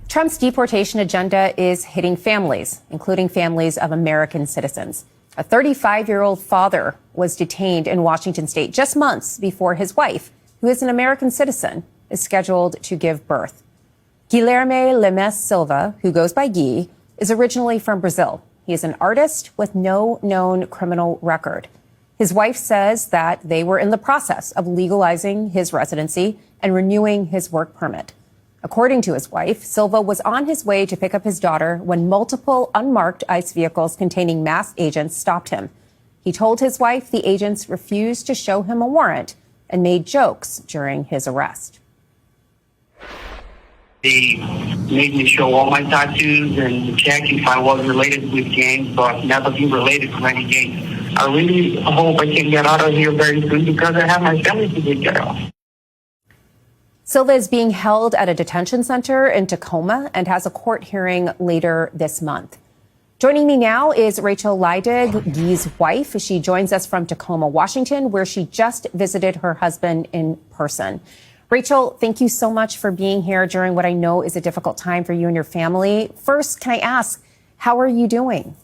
Trump's deportation agenda is hitting families, including families of American citizens. A 35-year-old father was detained in Washington state just months before his wife, who is an American citizen, is scheduled to give birth. Guilherme Lemes Silva, who goes by Gui, is originally from Brazil. He is an artist with no known criminal record. His wife says that they were in the process of legalizing his residency and renewing his work permit. According to his wife, Silva was on his way to pick up his daughter when multiple unmarked ICE vehicles containing masked agents stopped him. He told his wife the agents refused to show him a warrant and made jokes during his arrest. They made me show all my tattoos and check if I was related with gangs, but never been related to any gangs. I really hope I can get out of here very soon because I have my family to take care of. Silva is being held at a detention center in Tacoma and has a court hearing later this month. Joining me now is Rachel Leidig, Guy's wife. She joins us from Tacoma, Washington, where she just visited her husband in person. Rachel, thank you so much for being here during what I know is a difficult time for you and your family. First, can I ask, how are you doing?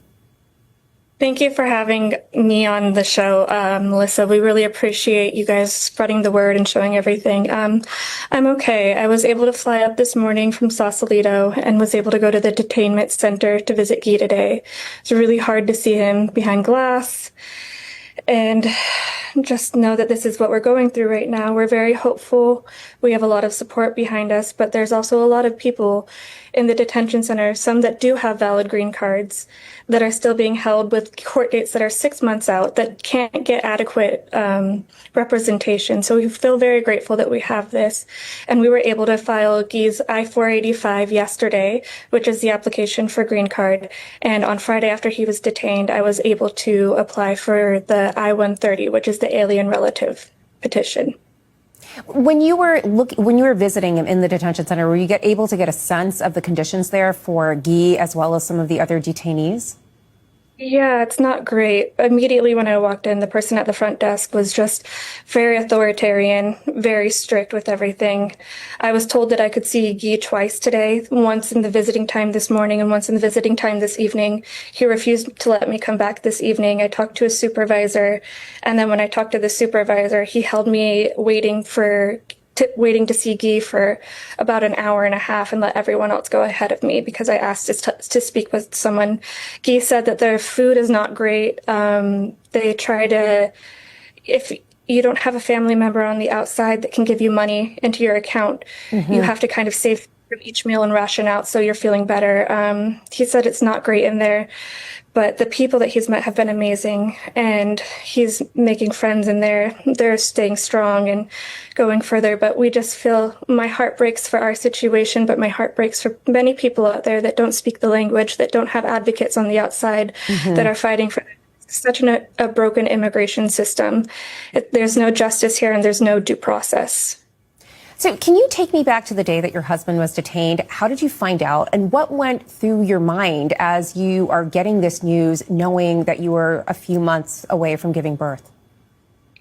Thank you for having me on the show, Melissa. We really appreciate you guys spreading the word and showing everything. I'm okay. I was able to fly up this morning from Sausalito and was able to go to the detainment center to visit Guy today. It's really hard to see him behind glass. And just know that this is what we're going through right now. We're very hopeful. We have a lot of support behind us, but there's also a lot of people in the detention center, some that do have valid green cards, that are still being held with court dates that are 6 months out, that can't get adequate representation. So we feel very grateful that we have this. And we were able to file Guy's I-485 yesterday, which is the application for green card. And on Friday, after he was detained, I was able to apply for the I-130, which is the alien relative petition. When you were visiting him in the detention center, were you able to get a sense of the conditions there for Guy as well as some of the other detainees? Yeah, it's not great. Immediately when I walked in, the person at the front desk was just very authoritarian, very strict with everything. I was told that I could see Guy twice today, once in the visiting time this morning and once in the visiting time this evening. He refused to let me come back this evening. I talked to a supervisor, and then when I talked to the supervisor, he held me waiting to see Guy for about an hour and a half and let everyone else go ahead of me because I asked to speak with someone. Guy said that their food is not great. They try to, if you don't have a family member on the outside that can give you money into your account, you have to kind of save from each meal and ration out so you're feeling better. He said it's not great in there. But the people that he's met have been amazing, and he's making friends in there. They're staying strong and going further. But we just feel, my heart breaks for our situation, but my heart breaks for many people out there that don't speak the language, that don't have advocates on the outside, that are fighting for such a broken immigration system. There's no justice here, and there's no due process. So can you take me back to the day that your husband was detained? How did you find out? And what went through your mind as you are getting this news, knowing that you were a few months away from giving birth?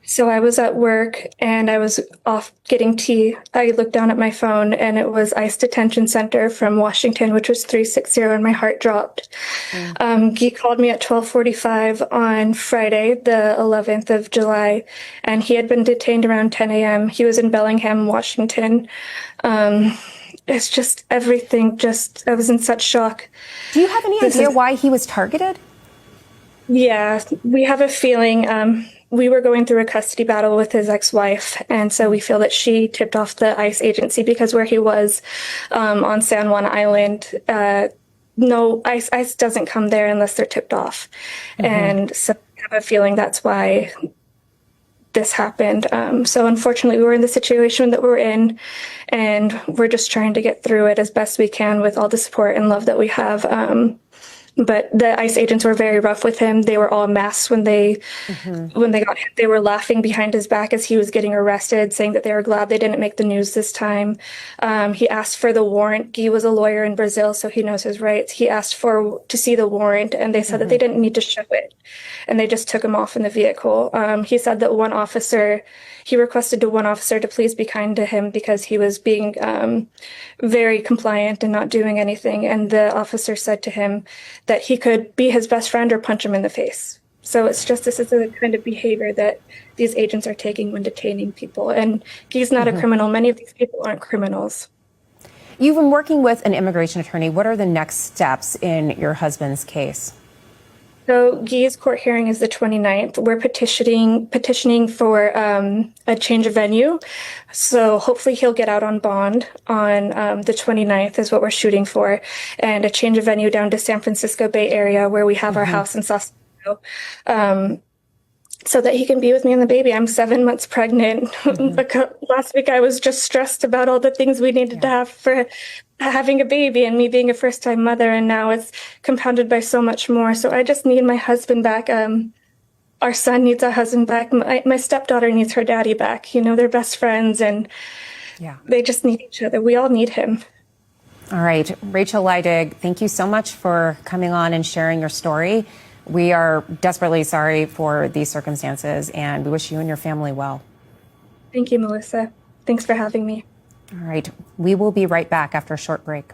So I was at work and I was off getting tea. I looked down at my phone and it was ICE Detention Center from Washington, which was 360, and my heart dropped. Guy called me at 12:45 on Friday, the 11th of July, and he had been detained around 10 a.m. He was in Bellingham, Washington. It's just everything, I was in such shock. Do you have any idea why he was targeted? Yeah, we have a feeling. We were going through a custody battle with his ex-wife, and so we feel that she tipped off the ICE agency because where he was on San Juan Island, no, ICE doesn't come there unless they're tipped off. And so we have a feeling that's why this happened. So unfortunately, we were in the situation that we're in, and we're just trying to get through it as best we can with all the support and love that we have. But the ICE agents were very rough with him. They were all masked when they got him. They were laughing behind his back as he was getting arrested, saying that they were glad they didn't make the news this time. He asked for the warrant. Guy was a lawyer in Brazil, so he knows his rights. He asked to see the warrant, and they said that they didn't need to show it, and they just took him off in the vehicle. He said that he requested to one officer to please be kind to him because he was being very compliant and not doing anything. And the officer said to him that he could be his best friend or punch him in the face. So this is the kind of behavior that these agents are taking when detaining people. And he's not a criminal. Many of these people aren't criminals. You've been working with an immigration attorney. What are the next steps in your husband's case? So Guy's court hearing is the 29th. We're petitioning for a change of venue. So hopefully he'll get out on bond on the 29th is what we're shooting for. And a change of venue down to San Francisco Bay Area where we have our house in Sausalito. So that he can be with me and the baby. I'm 7 months pregnant. Last week I was just stressed about all the things we needed to have for having a baby and me being a first-time mother, and now it's compounded by so much more. So I just need my husband back. Our son needs our husband back. My stepdaughter needs her daddy back. You know, they're best friends, and they just need each other. We all need him. All right. Rachel Leidig, thank you so much for coming on and sharing your story. We are desperately sorry for these circumstances, and we wish you and your family well. Thank you, Melissa. Thanks for having me. All right. We will be right back after a short break.